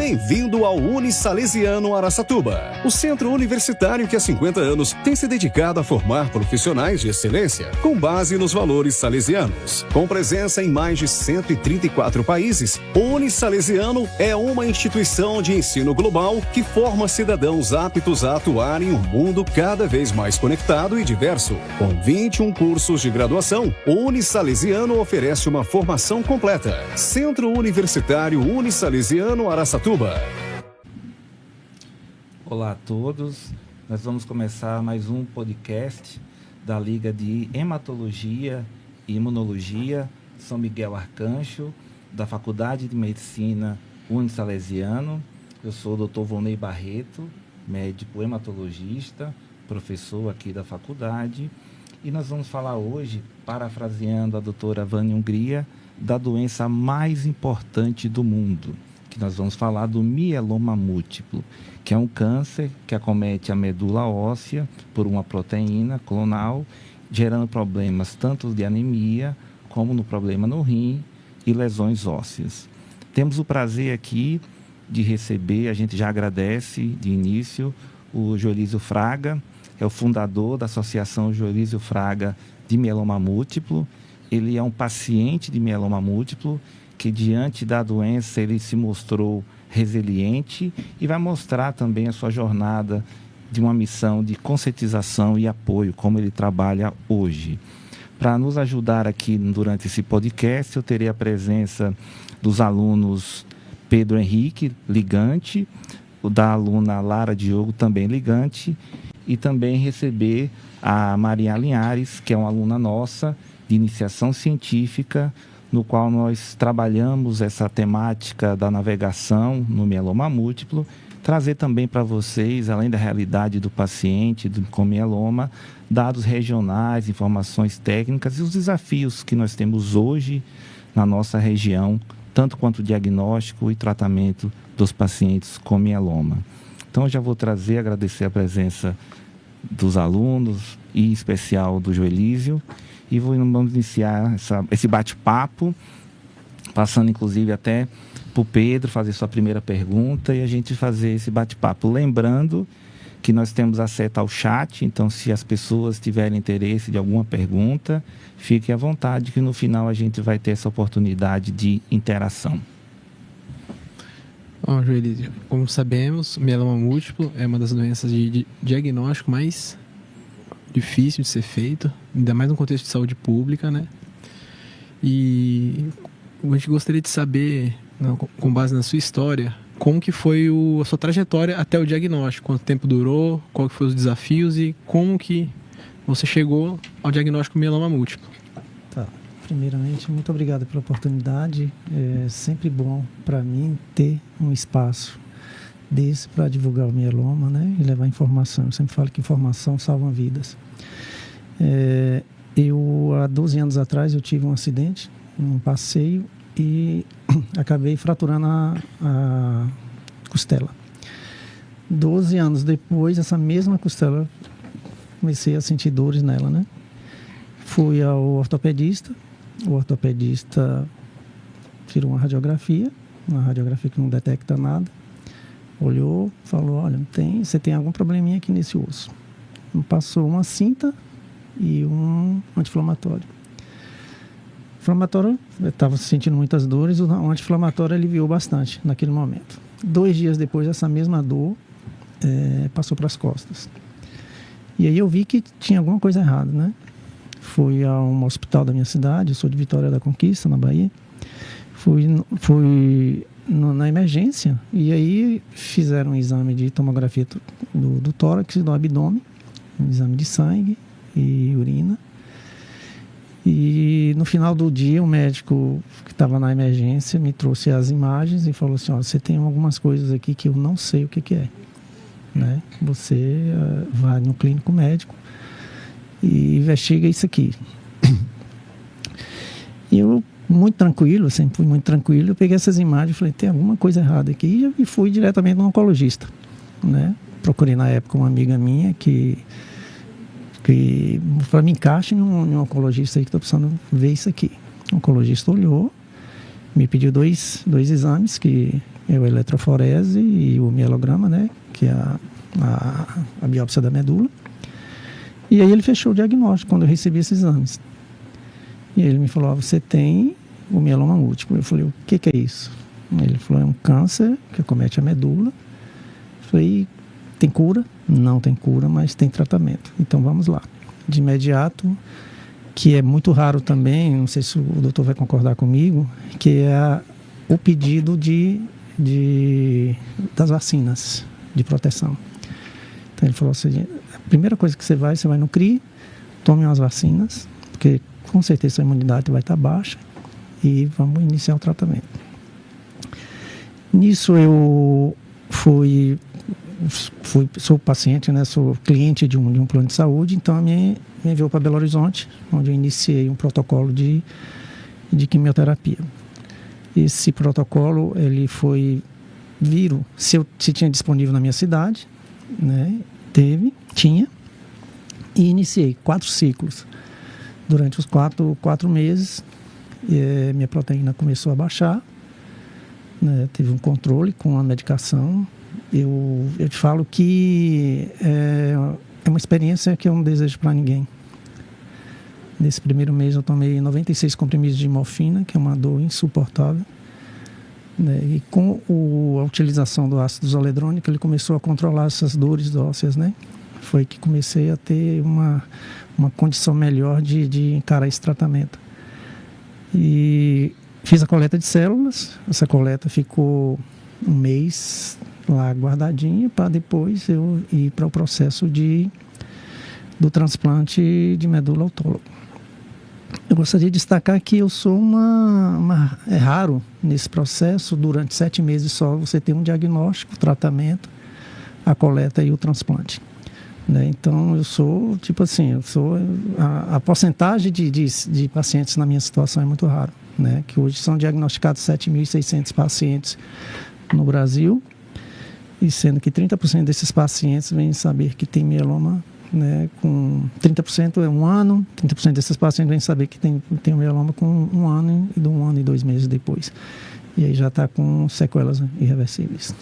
Bem-vindo ao Unisalesiano Araçatuba, o centro universitário que há 50 anos tem se dedicado a formar profissionais de excelência com base nos valores salesianos. Com presença em mais de 134 países, o Unisalesiano é uma instituição de ensino global que forma cidadãos aptos a atuar em um mundo cada vez mais conectado e diverso. Com 21 cursos de graduação, o Unisalesiano oferece uma formação completa. Centro Universitário Unisalesiano Araçatuba. Olá a todos, nós vamos começar mais um podcast da Liga de Hematologia e Imunologia São Miguel Arcanjo, da Faculdade de Medicina Unisalesiano. Eu sou o Dr. Volney Barreto, médico hematologista, professor aqui da faculdade, e nós vamos falar hoje, parafraseando a doutora Vânia Hungria, da doença mais importante do mundo, que nós vamos falar do mieloma múltiplo, que é um câncer que acomete a medula óssea por uma proteína clonal, gerando problemas tanto de anemia, como no problema no rim e lesões ósseas. Temos o prazer aqui de receber, a gente já agradece de início, o Joelísio Fraga, é o fundador da Associação Joelísio Fraga de Mieloma Múltiplo. Ele é um paciente de mieloma múltiplo que, diante da doença, ele se mostrou resiliente e vai mostrar também a sua jornada de uma missão de conscientização e apoio, como ele trabalha hoje. Para nos ajudar aqui durante esse podcast, eu terei a presença dos alunos Pedro Henrique, ligante, o da aluna Lara Diogo, também ligante, e também receber a Maria Linhares, que é uma aluna nossa, de iniciação científica, no qual nós trabalhamos essa temática da navegação no mieloma múltiplo, trazer também para vocês, além da realidade do paciente com mieloma, dados regionais, informações técnicas e os desafios que nós temos hoje na nossa região, tanto quanto o diagnóstico e tratamento dos pacientes com mieloma. Então, eu já vou agradecer a presença dos alunos e em especial do Joelísio, e vamos iniciar esse bate-papo, passando inclusive até para o Pedro fazer sua primeira pergunta e a gente fazer esse bate-papo. Lembrando que nós temos acesso ao chat, então se as pessoas tiverem interesse de alguma pergunta, fiquem à vontade que no final a gente vai ter essa oportunidade de interação. Bom, Joelísio, como sabemos, o mieloma múltiplo é uma das doenças de diagnóstico mais difícil de ser feito, ainda mais no contexto de saúde pública, né? E a gente gostaria de saber, com base na sua história, como que foi a sua trajetória até o diagnóstico, quanto tempo durou, quais foram os desafios e como que você chegou ao diagnóstico mieloma múltiplo. Tá. Primeiramente, muito obrigado pela oportunidade. É sempre bom para mim ter um espaço desse para divulgar o mieloma, né, e levar informação. Eu sempre falo que informação salva vidas. Há 12 anos atrás, eu tive um acidente, um passeio, e acabei fraturando a costela. 12 anos depois, essa mesma costela, comecei a sentir dores nela, né? Fui ao ortopedista, o ortopedista tirou uma radiografia que não detecta nada, olhou, falou, olha, você tem algum probleminha aqui nesse osso. Passou uma cinta e um anti-inflamatório. Inflamatório, eu estava sentindo muitas dores, o anti-inflamatório aliviou bastante naquele momento. 2 dias depois, essa mesma dor passou para as costas. E aí eu vi que tinha alguma coisa errada, né? Fui a um hospital da minha cidade, eu sou de Vitória da Conquista, na Bahia. Fui na emergência, e aí fizeram um exame de tomografia do tórax e do abdômen, um exame de sangue e urina. E no final do dia, o médico que estava na emergência me trouxe as imagens e falou assim, olha, você tem algumas coisas aqui que eu não sei o que é, né? Você vai no clínico médico e investiga isso aqui. E eu, muito tranquilo, sempre fui muito tranquilo, eu peguei essas imagens e falei, tem alguma coisa errada aqui, e fui diretamente no oncologista, né? Procurei na época uma amiga minha que para me encaixe em um oncologista aí que estou precisando ver isso aqui. O oncologista olhou, me pediu dois exames que é o eletroforese e o mielograma, né? Que é a biópsia da medula. E aí ele fechou o diagnóstico quando eu recebi esses exames. E ele me falou, você tem o mieloma múltiplo. Eu falei, o que é isso? Ele falou, é um câncer que acomete a medula. Eu falei, tem cura? Não tem cura, mas tem tratamento. Então vamos lá. De imediato, que é muito raro também, não sei se o doutor vai concordar comigo, que é o pedido das vacinas de proteção. Então ele falou assim, a primeira coisa que você vai no CRI, tome umas vacinas, porque com certeza a imunidade vai estar baixa e vamos iniciar o tratamento. Nisso eu sou paciente, né, sou cliente de um plano de saúde, então me enviou para Belo Horizonte, onde eu iniciei um protocolo de quimioterapia. Esse protocolo, ele viram se tinha disponível na minha cidade, né, tinha, e iniciei 4 ciclos. Durante os 4 meses, minha proteína começou a baixar, né, teve um controle com a medicação. Eu te falo que é uma experiência que eu não desejo para ninguém. Nesse primeiro mês eu tomei 96 comprimidos de morfina, que é uma dor insuportável. Né? E com a utilização do ácido zoledrônico, ele começou a controlar essas dores ósseas, né? Foi que comecei a ter uma condição melhor de encarar esse tratamento. E fiz a coleta de células. Essa coleta ficou um mês lá guardadinha para depois eu ir para o processo do transplante de medula autóloga. Eu gostaria de destacar que eu sou é raro nesse processo, durante 7 meses só, você ter um diagnóstico, tratamento, a coleta e o transplante. Né? Então, eu sou, a porcentagem de pacientes na minha situação é muito raro, né? Que hoje são diagnosticados 7.600 pacientes no Brasil, e sendo que 30% desses pacientes vêm saber que tem mieloma, né, com 30% é 1 ano, 30% desses pacientes vêm saber que tem um mieloma com 1 ano e 1 ano e 2 meses depois. E aí já está com sequelas irreversíveis.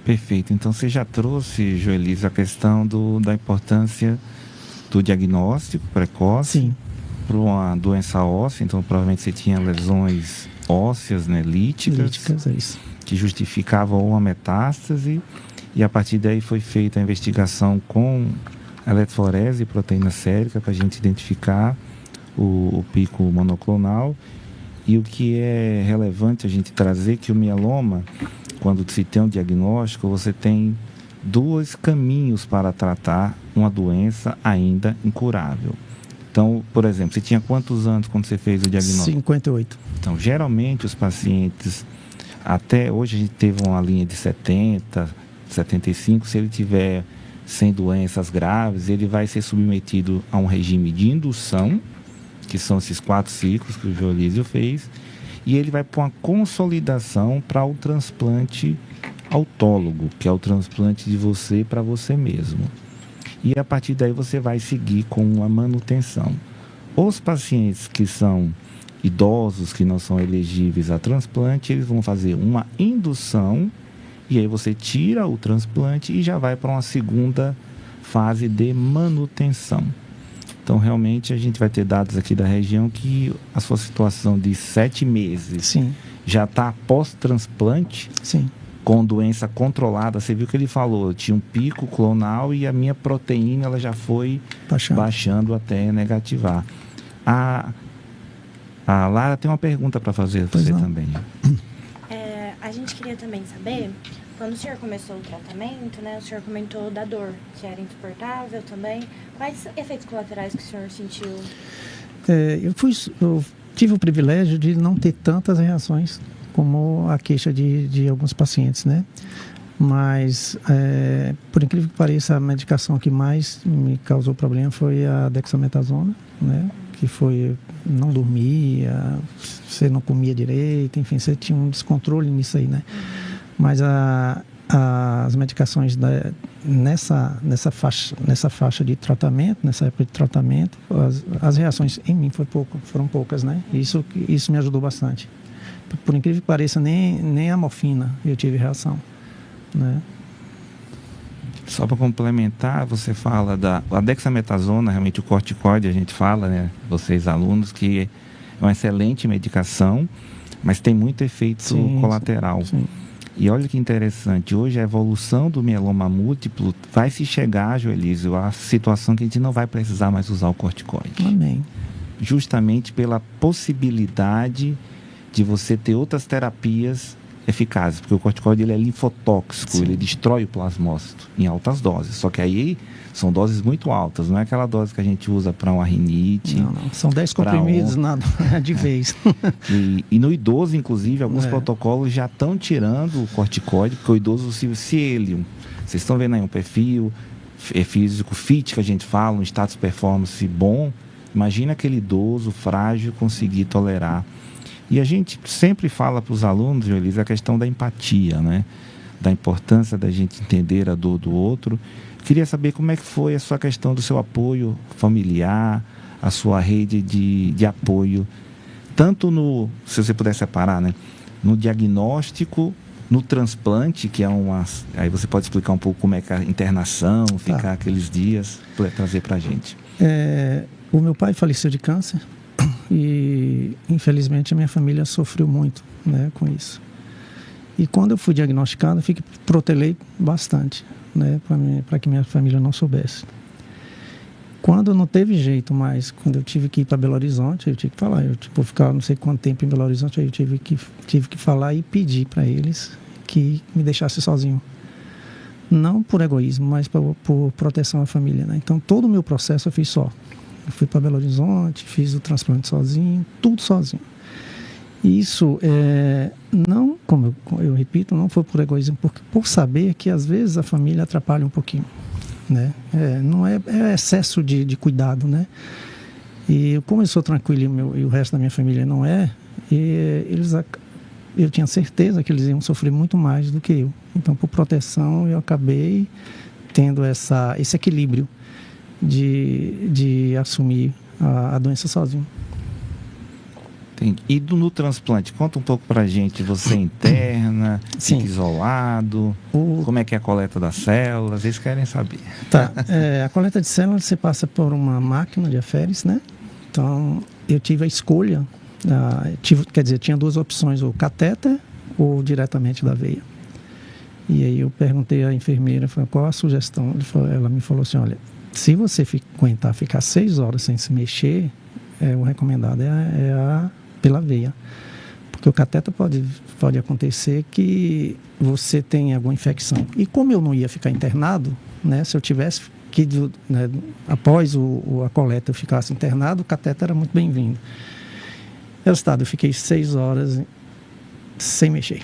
Perfeito. Então você já trouxe, Joelise, a questão da importância do diagnóstico precoce para uma doença óssea. Então provavelmente você tinha lesões ósseas, né, líticas, é isso, que justificavam uma metástase. E a partir daí foi feita a investigação com eletroforese e proteína sérica para a gente identificar o pico monoclonal. E o que é relevante a gente trazer que o mieloma, quando se tem um diagnóstico, você tem 2 caminhos para tratar uma doença ainda incurável. Então, por exemplo, você tinha quantos anos quando você fez o diagnóstico? 58. Então, geralmente os pacientes, até hoje a gente teve uma linha de 70, 75, se ele tiver sem doenças graves, ele vai ser submetido a um regime de indução, que são esses 4 ciclos que o Joelísio fez, e ele vai para uma consolidação para o transplante autólogo, que é o transplante de você para você mesmo. E a partir daí você vai seguir com uma manutenção. Os pacientes que são idosos, que não são elegíveis a transplante, eles vão fazer uma indução, e aí você tira o transplante e já vai para uma segunda fase de manutenção. Então, realmente, a gente vai ter dados aqui da região que a sua situação de 7 meses Sim. já está pós-transplante, Sim. com doença controlada. Você viu que ele falou, eu tinha um pico clonal e a minha proteína ela já foi baixando até negativar. A Lara tem uma pergunta para fazer para você também. A gente queria também saber, quando o senhor começou o tratamento, né, o senhor comentou da dor, que era insuportável também. Quais efeitos colaterais que o senhor sentiu? Eu tive o privilégio de não ter tantas reações como a queixa de alguns pacientes, né? Mas, por incrível que pareça, a medicação que mais me causou problema foi a dexametasona, né? Que foi, não dormia, você não comia direito, enfim, você tinha um descontrole nisso aí, né? Mas as medicações nessa faixa de tratamento, nessa época de tratamento, as reações em mim foram poucas, né? Isso me ajudou bastante. Por incrível que pareça, nem a morfina eu tive reação, né? Só para complementar, você fala a dexametasona, realmente o corticoide, a gente fala, né, vocês alunos, que é uma excelente medicação, mas tem muito efeito colateral. Sim. E olha que interessante, hoje a evolução do mieloma múltiplo vai se chegar, Joelísio, a situação que a gente não vai precisar mais usar o corticoide. Amém. Justamente pela possibilidade de você ter outras terapias eficazes, porque o corticoide ele é linfotóxico, ele destrói o plasmócito em altas doses, só que aí são doses muito altas, não é aquela dose que a gente usa para uma rinite. Não, são 10 comprimidos nada de vez. E no idoso, inclusive, alguns protocolos já estão tirando o corticoide, porque o idoso, se ele, vocês estão vendo aí um perfil físico fit, que a gente fala, um status performance bom, imagina aquele idoso frágil conseguir tolerar. E a gente sempre fala para os alunos, Joelis, a questão da empatia, né? Da importância da gente entender a dor do outro. Queria saber como é que foi a sua questão do seu apoio familiar, a sua rede de apoio, tanto no, se você puder separar, né? No diagnóstico, no transplante, que é aí você pode explicar um pouco como é que a internação, ficar aqueles dias, trazer para a gente. O meu pai faleceu de câncer. E infelizmente a minha família sofreu muito, né, com isso. E quando eu fui diagnosticado, eu protelei bastante, né, para que minha família não soubesse. Quando não teve jeito mais, quando eu tive que ir para Belo Horizonte, eu tive que falar, eu vou ficar não sei quanto tempo em Belo Horizonte, aí eu tive que falar e pedir para eles que me deixassem sozinho. Não por egoísmo, mas por proteção à família, né? Então todo o meu processo eu fiz só. Eu fui para Belo Horizonte, fiz o transplante sozinho, tudo sozinho. E isso, não, como eu repito, não foi por egoísmo, porque por saber que às vezes a família atrapalha um pouquinho, né? Não é excesso de cuidado, né? E como eu sou tranquilo e o resto da minha família não é, eu tinha certeza que eles iam sofrer muito mais do que eu. Então, por proteção, eu acabei tendo esse equilíbrio de assumir a doença sozinho. Entendi. E no transplante, conta um pouco pra gente, você interna, fica isolado, como é que é a coleta das células, eles querem saber. Tá, a coleta de células você passa por uma máquina de aféres, né? Então, eu tive a escolha, tinha duas opções, ou catéter ou diretamente da veia. E aí eu perguntei à enfermeira, qual a sugestão? Ela me falou assim, olha, se você aguentar ficar 6 horas sem se mexer, o recomendado é pela veia. Porque o cateter pode acontecer que você tenha alguma infecção. E como eu não ia ficar internado, né, se eu tivesse que, né, após a coleta eu ficasse internado, o cateter era muito bem-vindo. Resultado, eu fiquei 6 horas sem mexer,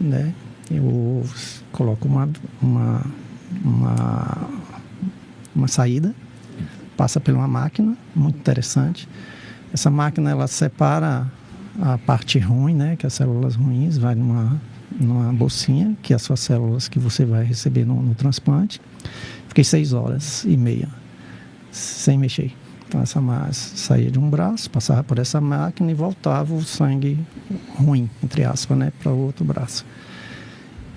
né? Eu coloco uma saída, passa por uma máquina, muito interessante. Essa máquina, ela separa a parte ruim, né, que as células ruins, vai numa bolsinha, que é as suas células que você vai receber no transplante. Fiquei 6h30 sem mexer. Então, saía de um braço, passava por essa máquina e voltava o sangue ruim, entre aspas, né, para o outro braço.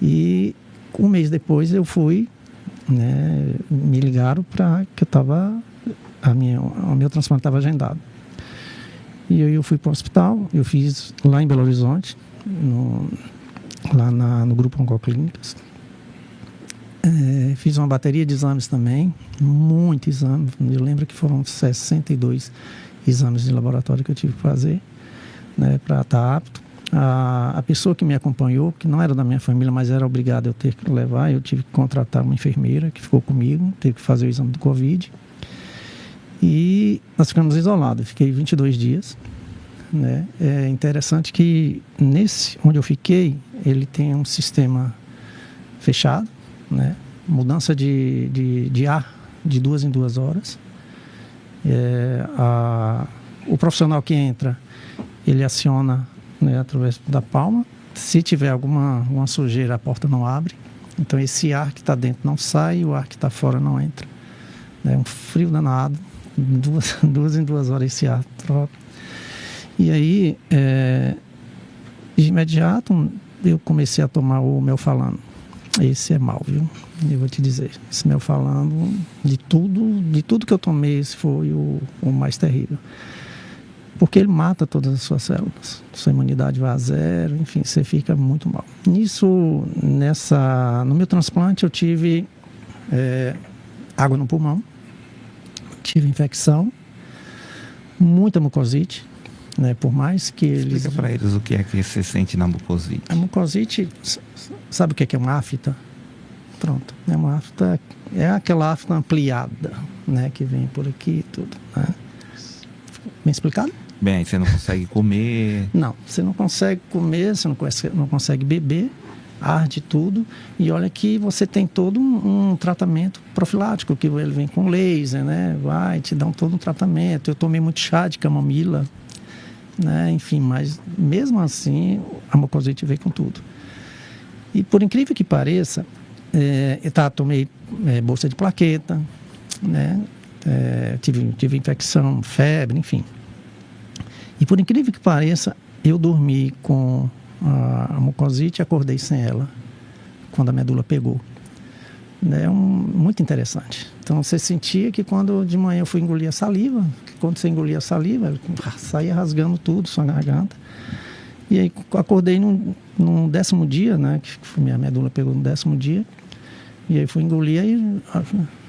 E um mês depois eu fui, né, me ligaram para que o meu transplante estava agendado. E aí eu fui para o hospital, eu fiz lá em Belo Horizonte, no grupo Oncoclínicas. Fiz uma bateria de exames também, muito exame. Eu lembro que foram 62 exames de laboratório que eu tive que fazer, né, para estar apto. A pessoa que me acompanhou, que não era da minha família, mas era obrigada eu ter que levar, eu tive que contratar uma enfermeira que ficou comigo, teve que fazer o exame do Covid. E nós ficamos isolados, fiquei 22 dias. Né? É interessante que onde eu fiquei, ele tem um sistema fechado, né? Mudança de ar de 2 em 2 horas. O profissional que entra, ele aciona, né, através da palma. Se tiver alguma sujeira, a porta não abre. Então esse ar que está dentro não sai e o ar que está fora não entra. É um frio danado. 2 em 2 horas esse ar troca. E aí De imediato, eu comecei a tomar o Melphalano. Esse é mau, viu? Eu vou te dizer. Esse Melphalano, de tudo que eu tomei, esse foi o mais terrível. Porque ele mata todas as suas células. Sua imunidade vai a zero, enfim, você fica muito mal. No meu transplante, eu tive água no pulmão, tive infecção, muita mucosite, né? Por mais que eles... Explica para eles o que é que você sente na mucosite. A mucosite, sabe o que é uma afta? Pronto, uma afta, é aquela afta ampliada, né? Que vem por aqui e tudo, né? Bem explicado? Bem, você não consegue comer. Não, você não consegue comer, você não consegue beber, arde tudo. E olha que você tem todo um tratamento profilático, que ele vem com laser, né? Vai te dar todo um tratamento. Eu tomei muito chá de camomila, né? Enfim, mas mesmo assim, a mucosite veio com tudo. E por incrível que pareça, tomei bolsa de plaqueta, né? Tive infecção, febre, enfim. E por incrível que pareça, eu dormi com a mucosite e acordei sem ela, quando a medula pegou. Muito interessante. Então você sentia que quando de manhã eu fui engolir a saliva, quando você engolia a saliva, saía rasgando tudo, sua garganta. E aí acordei num 10º dia, né, que minha medula pegou no 10º dia, e aí fui engolir e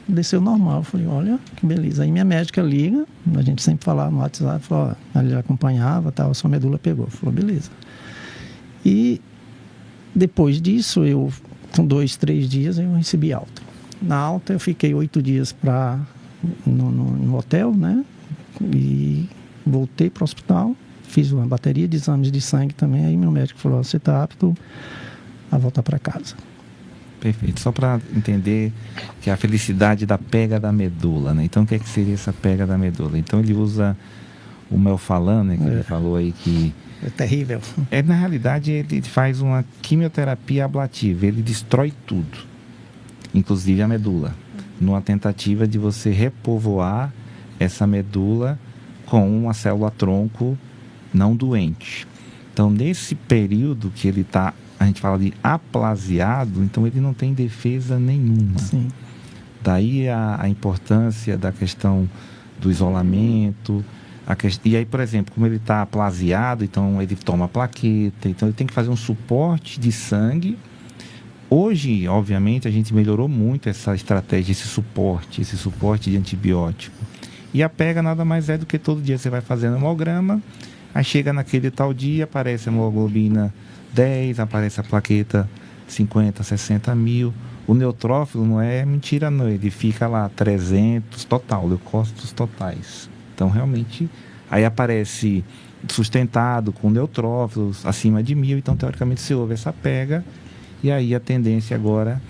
desceu normal. Eu falei, olha, que beleza. Aí minha médica liga, a gente sempre falava no WhatsApp, falou, ela acompanhava, tal, sua medula pegou. Falou, beleza. E depois disso, com 2, 3 dias, eu recebi alta. Na alta, eu fiquei 8 dias no hotel, né? E voltei para o hospital, fiz uma bateria de exames de sangue também. Aí meu médico falou, você está apto a voltar para casa. Perfeito. Só para entender que é a felicidade da pega da medula, né? Então, o que seria essa pega da medula? Então, ele usa o Melphalano, né, que ele falou aí que... É terrível. Na realidade, ele faz uma quimioterapia ablativa. Ele destrói tudo, inclusive a medula, numa tentativa de você repovoar essa medula com uma célula-tronco não doente. Então, nesse período que ele está, a gente fala de aplasiado, então ele não tem defesa nenhuma. Sim. Daí a importância da questão do isolamento. E aí, por exemplo, como ele está aplasiado, então ele toma plaqueta, então ele tem que fazer um suporte de sangue. Hoje, obviamente, a gente melhorou muito essa estratégia, esse suporte de antibiótico. E a pega nada mais é do que todo dia você vai fazendo hemograma, aí chega naquele tal dia, aparece a hemoglobina 10, aparece a plaqueta 50, 60 mil. O neutrófilo não é mentira não, ele fica lá 300 total, leucócitos totais. Então realmente, aí aparece sustentado com neutrófilos acima de 1000, então teoricamente se houve essa pega, e aí a tendência agora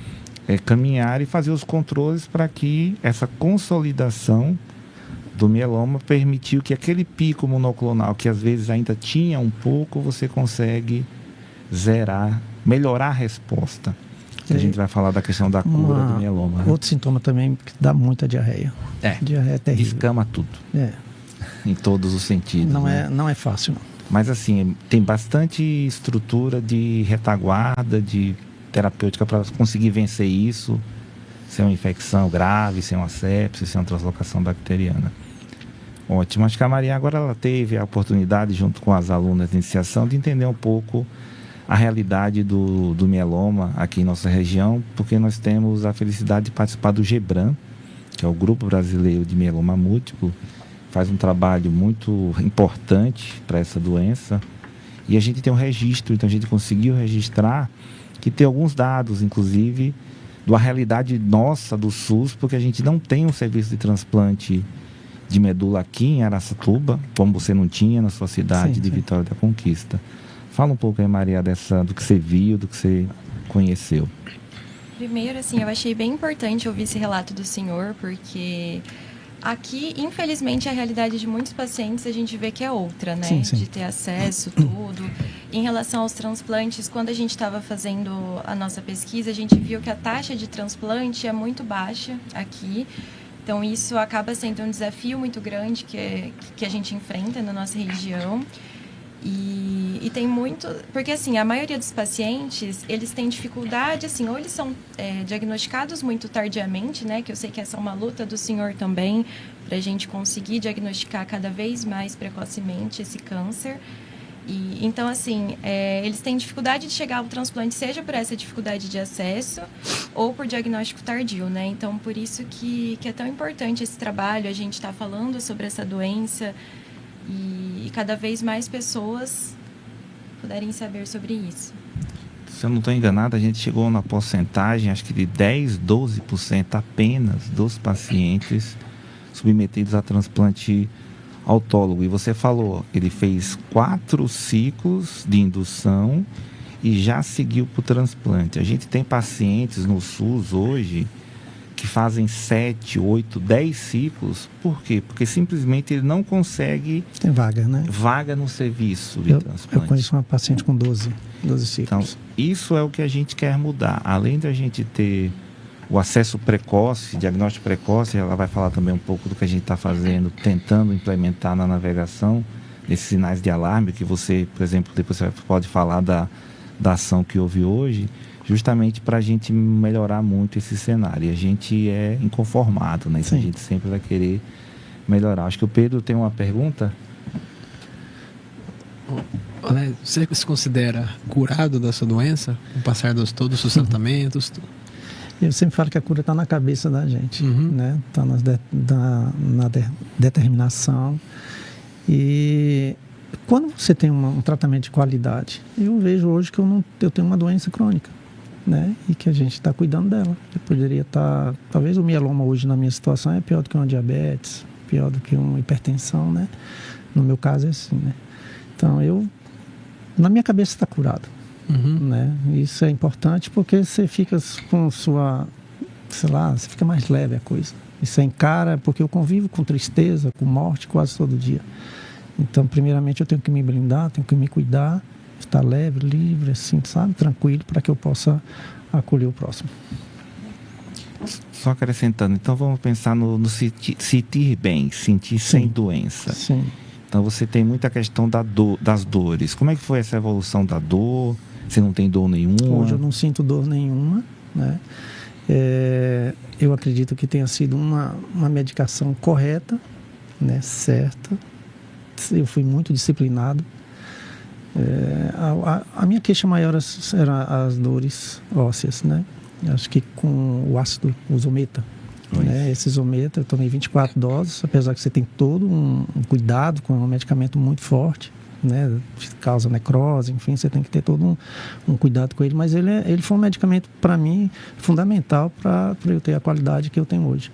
é caminhar e fazer os controles para que essa consolidação do mieloma permitiu que aquele pico monoclonal, que às vezes ainda tinha um pouco, você consegue zerar, melhorar a resposta. A gente vai falar da questão da cura do mieloma. Outro sintoma também que dá muita diarreia. Diarreia é terrível. Descama tudo. Em todos os sentidos. Não é fácil, não. Mas assim, tem bastante estrutura de retaguarda, de terapêutica para conseguir vencer isso, sem uma infecção grave, sem uma sepse, sem uma translocação bacteriana. Ótimo. Acho que a Maria agora ela teve a oportunidade, junto com as alunas de iniciação, de entender um pouco a realidade do mieloma aqui em nossa região, porque nós temos a felicidade de participar do GBRAM, que é o Grupo Brasileiro de Mieloma Múltiplo, faz um trabalho muito importante para essa doença, e a gente tem um registro, então a gente conseguiu registrar que tem alguns dados, inclusive, da realidade nossa do SUS, porque a gente não tem um serviço de transplante de medula aqui em Araçatuba, como você não tinha na sua cidade de Vitória da Conquista. Fala um pouco aí, Maria, do que você viu, do que você conheceu. Primeiro, assim, eu achei bem importante ouvir esse relato do senhor, porque aqui, infelizmente, a realidade de muitos pacientes a gente vê que é outra, né? Sim. De ter acesso, tudo. Em relação aos transplantes, quando a gente estava fazendo a nossa pesquisa, a gente viu que a taxa de transplante é muito baixa aqui. Então, isso acaba sendo um desafio muito grande que a gente enfrenta na nossa região. E tem muito... Porque, assim, a maioria dos pacientes, eles têm dificuldade, assim, ou eles são diagnosticados muito tardiamente, né? Que eu sei que essa é uma luta do senhor também, para a gente conseguir diagnosticar cada vez mais precocemente esse câncer. Então, assim, eles têm dificuldade de chegar ao transplante, seja por essa dificuldade de acesso ou por diagnóstico tardio, né? Então, por isso que é tão importante esse trabalho, a gente está falando sobre essa doença e cada vez mais pessoas puderem saber sobre isso. Se eu não estou enganado, a gente chegou na porcentagem, acho que de 10, 12% apenas dos pacientes submetidos a transplante autólogo. E você falou, ele fez 4 ciclos de indução e já seguiu para o transplante. A gente tem pacientes no SUS hoje que fazem 7, 8, 10 ciclos. Por quê? Porque simplesmente ele não consegue... Tem vaga, né? Vaga no serviço de transplante. Eu conheço uma paciente com 12 ciclos. Então, isso é o que a gente quer mudar. Além de a gente ter o acesso precoce, diagnóstico precoce, ela vai falar também um pouco do que a gente está fazendo, tentando implementar na navegação, esses sinais de alarme, que você, por exemplo, depois você pode falar da ação que houve hoje, justamente para a gente melhorar muito esse cenário. E a gente é inconformado, né? Então, a gente sempre vai querer melhorar. Acho que o Pedro tem uma pergunta. Você se considera curado dessa doença? Com o passar de todos os tratamentos? Eu sempre falo que a cura está na cabeça da gente, né? Está na determinação. E quando você tem um tratamento de qualidade, eu vejo hoje que eu tenho uma doença crônica, né? E que a gente está cuidando dela. Eu poderia estar... Talvez o mieloma hoje, na minha situação, é pior do que uma diabetes, pior do que uma hipertensão, né? No meu caso é assim, né? Então, na minha cabeça está curado. Né? Isso é importante porque você fica com sua... Sei lá, você fica mais leve a coisa. E você encara, porque eu convivo com tristeza, com morte quase todo dia. Então, primeiramente, eu tenho que me blindar, tenho que me cuidar, estar leve, livre, assim, sabe? Tranquilo, para que eu possa acolher o próximo. Só acrescentando, então vamos pensar no sentir bem, sentir sem doença. Sim. Então você tem muita questão das dores. Como é que foi essa evolução da dor? Você não tem dor nenhuma? Hoje eu não sinto dor nenhuma, né? Eu acredito que tenha sido uma medicação correta, né? Certa. Eu fui muito disciplinado. A minha queixa maior era as dores ósseas, né? Acho que com o ácido Zometa, né? Esse Zometa, eu tomei 24 doses, apesar que você tem todo um cuidado com um medicamento muito forte, né? Causa necrose, enfim, você tem que ter todo um cuidado com ele, mas ele foi um medicamento, para mim, fundamental para eu ter a qualidade que eu tenho hoje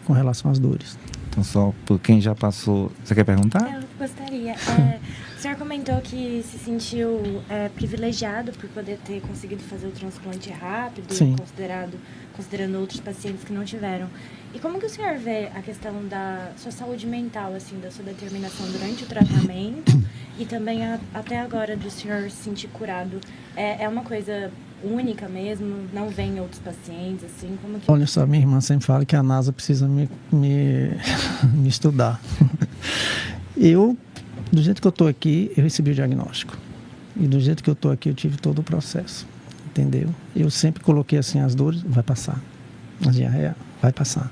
com relação às dores. Então, só por quem já passou... Você quer perguntar? Eu gostaria. O senhor comentou que se sentiu privilegiado por poder ter conseguido fazer o transplante rápido, considerando outros pacientes que não tiveram. E como que o senhor vê a questão da sua saúde mental, assim, da sua determinação durante o tratamento e também até agora do senhor se sentir curado? É uma coisa única mesmo? Não vem outros pacientes, assim? Como que... Olha só, minha irmã sempre fala que a NASA precisa me estudar. Do jeito que eu estou aqui, eu recebi o diagnóstico. E do jeito que eu estou aqui, eu tive todo o processo. Entendeu? Eu sempre coloquei assim, as dores, vai passar. A diarreia, vai passar.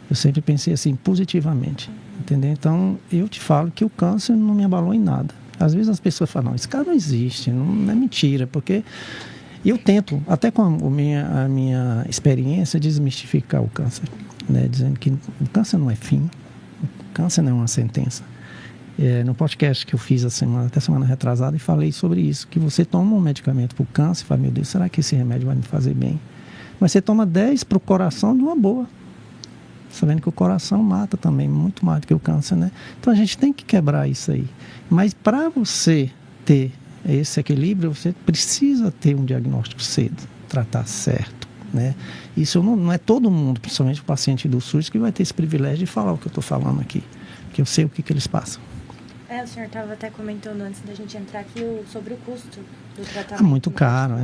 Eu sempre pensei assim, positivamente. Entendeu? Então, eu te falo que o câncer não me abalou em nada. Às vezes as pessoas falam, não, esse cara não existe, não é mentira, porque... eu tento, até com a minha experiência, desmistificar o câncer, né? Dizendo que o câncer não é fim, o câncer não é uma sentença. No podcast que eu fiz até semana retrasada, e falei sobre isso, que você toma um medicamento para o câncer e fala, meu Deus, será que esse remédio vai me fazer bem? Mas você toma 10 para o coração de uma boa, sabendo que o coração mata também, muito mais do que o câncer, né? Então a gente tem que quebrar isso aí. Mas para você ter esse equilíbrio, você precisa ter um diagnóstico cedo, tratar certo, né? Isso não é todo mundo, principalmente o paciente do SUS, que vai ter esse privilégio de falar o que eu estou falando aqui, porque eu sei o que eles passam. O senhor estava até comentando antes da gente entrar aqui sobre o custo do tratamento. É muito caro.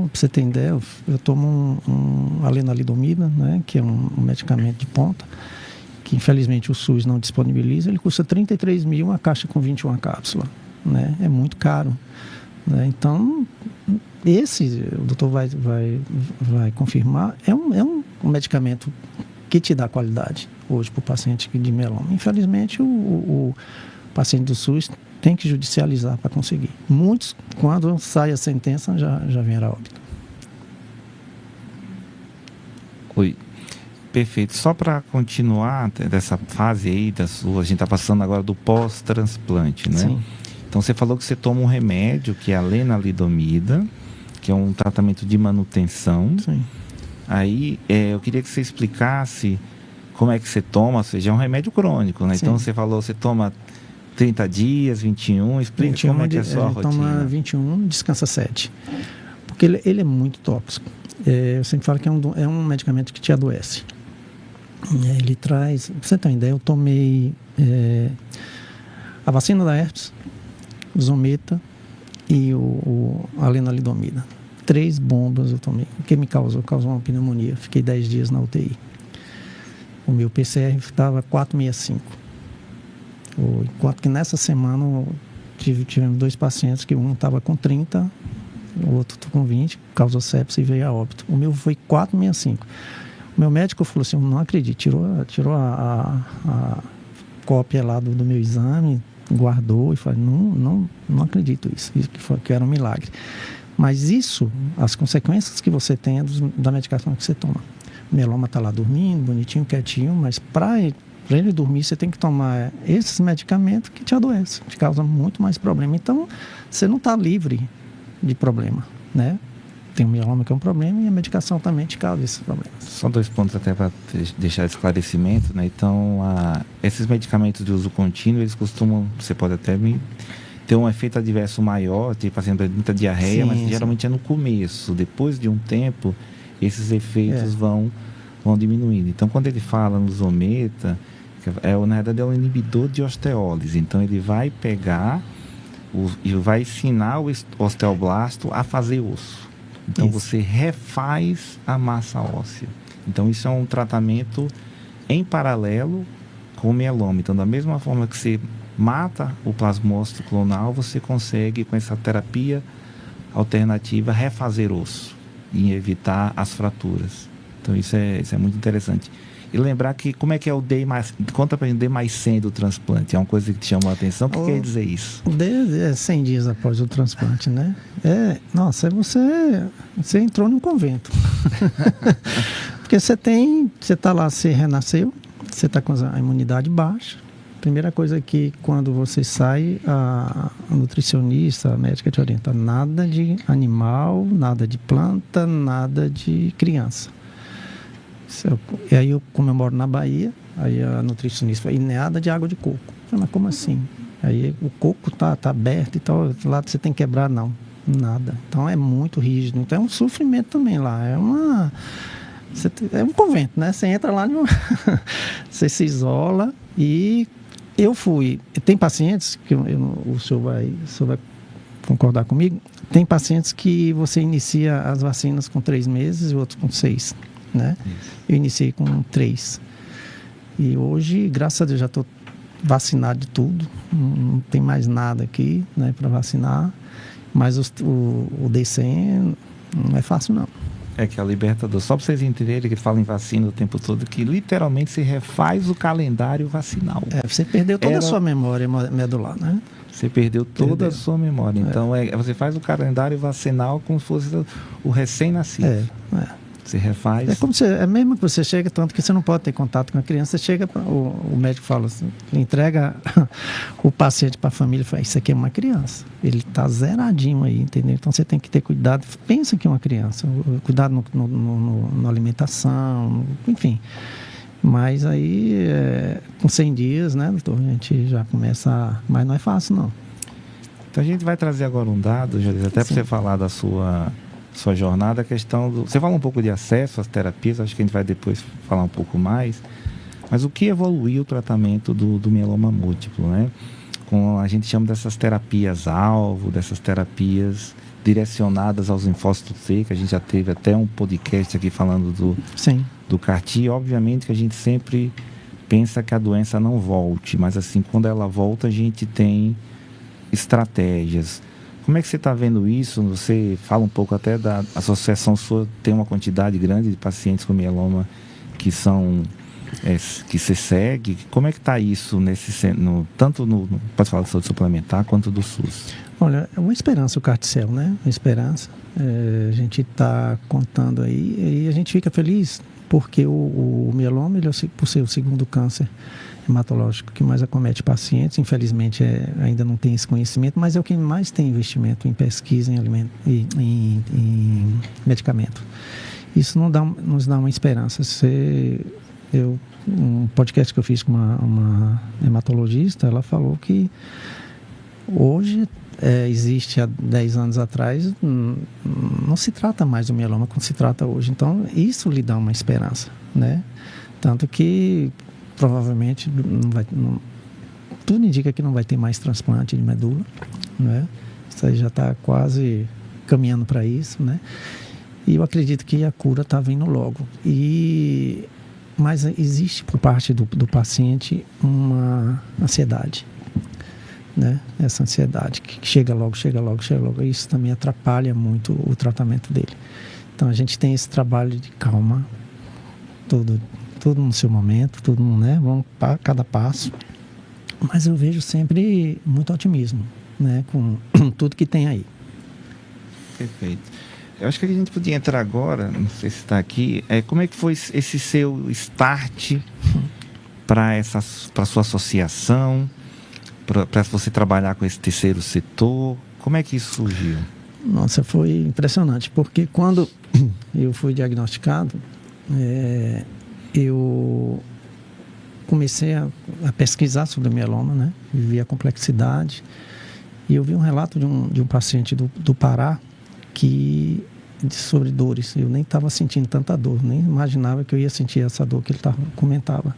Pra você ter ideia, eu tomo um lenalidomida, né, que é um medicamento de ponta, que infelizmente o SUS não disponibiliza. Ele custa 33 mil, uma caixa com 21 cápsulas. né? É muito caro, né? Então, o doutor vai confirmar, é um medicamento que te dá qualidade hoje para o paciente de mieloma. Infelizmente, o paciente do SUS tem que judicializar para conseguir. Muitos, quando sai a sentença, já vem a óbito. Oi. Perfeito. Só para continuar dessa fase aí da sua, a gente está passando agora do pós-transplante, né? Sim. Então você falou que você toma um remédio que é a lenalidomida, que é um tratamento de manutenção. Sim. Aí eu queria que você explicasse como é que você toma, ou seja, é um remédio crônico, né? Sim. Então você falou, você toma 30 dias, 21, explica 21 como é que é a sua rotina. Toma 21, descansa 7. Porque ele é muito tóxico. Eu sempre falo que é um medicamento que te adoece. Ele traz... Pra você ter uma ideia, eu tomei a vacina da herpes, o Zometa e a lenalidomida. 3 bombas eu tomei. O que me causou uma pneumonia. Fiquei 10 dias na UTI. O meu PCR estava 465. Enquanto que nessa semana tivemos 2 pacientes, que um estava com 30, o outro com 20, causou sepsis e veio a óbito. O meu foi 465. O meu médico falou assim, não acredito, tirou a cópia lá do meu exame, guardou e falou, não acredito isso que era um milagre. Mas isso, as consequências que você tem é da medicação que você toma. O mieloma está lá dormindo, bonitinho, quietinho, mas para ele dormir, você tem que tomar esses medicamentos que te adoecem, te causam muito mais problema. Então, você não está livre de problema, né? Tem o mieloma que é um problema e a medicação também te causa esses problemas. Só 2 pontos até para deixar esclarecimento, né? Então, esses medicamentos de uso contínuo, eles costumam, você pode até ter um efeito adverso maior, tipo assim, muita diarreia, mas geralmente é no começo. Depois de um tempo, esses efeitos vão diminuindo. Então, quando ele fala no Zometa, na verdade é um inibidor de osteólise. Então, ele vai pegar e vai ensinar o osteoblasto a fazer osso. Então, você refaz a massa óssea. Então, isso é um tratamento em paralelo com o mieloma. Então, da mesma forma que você mata o plasmócito clonal, você consegue, com essa terapia alternativa, refazer osso e evitar as fraturas. Então, isso é muito interessante. E lembrar que, como é que é o D+, conta pra gente, D+100 do transplante, é uma coisa que te chamou a atenção, o que quer dizer isso? O D é 100 dias após o transplante, né? Nossa, você entrou num convento. Porque você tá lá, você renasceu, você tá com a imunidade baixa. Primeira coisa que, quando você sai, a nutricionista, a médica te orienta, nada de animal, nada de planta, nada de criança. E aí, como eu moro na Bahia, aí a nutricionista falou, e nada de água de coco. Eu falei, mas como assim? Aí o coco tá aberto e tal, lá você tem que quebrar, não, nada. Então é muito rígido, então é um sofrimento também lá, é um convento, né? Você entra lá, você se isola e tem pacientes, que o senhor vai concordar comigo, tem pacientes que você inicia as vacinas com 3 meses e outros com 6. Né? Eu iniciei com 3 e hoje, graças a Deus, já estou vacinado de tudo, não tem mais nada aqui, né, para vacinar, mas o D100 não é fácil não. É que a Libertadores, só para vocês entenderem que fala em vacina o tempo todo, que literalmente se refaz o calendário vacinal. Você perdeu toda a sua memória medular, né? Você perdeu toda a sua memória. Então, você faz o calendário vacinal como se fosse o recém-nascido. Você refaz. É mesmo que você chega, tanto que você não pode ter contato com a criança, você chega, o médico fala assim, entrega o paciente para a família e fala, isso aqui é uma criança, ele está zeradinho aí, entendeu? Então você tem que ter cuidado, pensa que é uma criança, cuidado na alimentação, enfim. Mas aí, com 100 dias, né, doutor, a gente já começa, mas não é fácil não. Então a gente vai trazer agora um dado, José, até para você falar da sua jornada, a questão você fala um pouco de acesso às terapias, acho que a gente vai depois falar um pouco mais, mas o que evoluiu o tratamento do mieloma múltiplo, né? A gente chama dessas terapias-alvo, dessas terapias direcionadas aos linfócitos T, que a gente já teve até um podcast aqui falando do CAR-T. Obviamente que a gente sempre pensa que a doença não volte, mas assim, quando ela volta, a gente tem estratégias. Como é que você está vendo isso? Você fala um pouco até da associação sua, tem uma quantidade grande de pacientes com mieloma que você segue. Como é que está isso tanto pode falar de saúde suplementar quanto do SUS? Olha, é uma esperança o Carticel, né? Uma esperança. A gente está contando aí e a gente fica feliz porque o mieloma, ele, por ser o segundo câncer hematológico que mais acomete pacientes, infelizmente ainda não tem esse conhecimento, mas é o que mais tem investimento em pesquisa, em medicamento. Isso nos dá uma esperança. Um podcast que eu fiz com uma hematologista, ela falou que hoje existe há 10 anos atrás, não se trata mais do mieloma como se trata hoje. Então, isso lhe dá uma esperança, né? Tanto que provavelmente tudo indica que não vai ter mais transplante de medula, né? Isso aí já está quase caminhando para isso, né? E eu acredito que a cura está vindo logo. Mas existe por parte do paciente uma ansiedade, né? Essa ansiedade que chega logo. Isso também atrapalha muito o tratamento dele. Então a gente tem esse trabalho de calma, tudo no seu momento, né? Vamos para cada passo. Mas eu vejo sempre muito otimismo, né? Com tudo que tem aí. Perfeito. Eu acho que a gente podia entrar agora, não sei se está aqui, como é que foi esse seu start para a sua associação, para você trabalhar com esse terceiro setor? Como é que isso surgiu? Nossa, foi impressionante, porque quando eu fui diagnosticado, eu comecei a pesquisar sobre o mieloma, né? Vi a complexidade e eu vi um relato de um paciente do Pará sobre dores. Eu nem estava sentindo tanta dor, nem imaginava que eu ia sentir essa dor que ele comentava.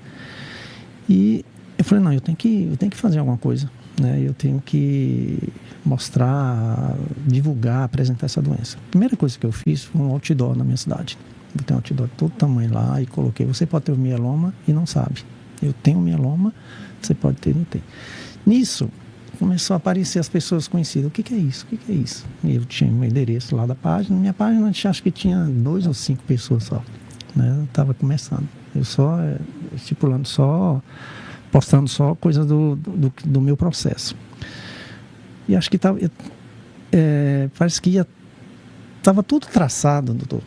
E eu falei, não, eu tenho que fazer alguma coisa, né? Eu tenho que mostrar, divulgar, apresentar essa doença. A primeira coisa que eu fiz foi um outdoor na minha cidade. Eu tenho um outdoor de todo tamanho lá e coloquei, você pode ter o mieloma e não sabe. Eu tenho mieloma, você pode ter e não ter. Nisso, começou a aparecer as pessoas conhecidas. O que é isso? O que é isso? E eu tinha um endereço lá da página. Minha página, acho que tinha 2 ou 5 pessoas só, né? Eu estava começando. Eu só estipulando, postando só coisas do meu processo. E acho que parece que estava tudo traçado, doutor.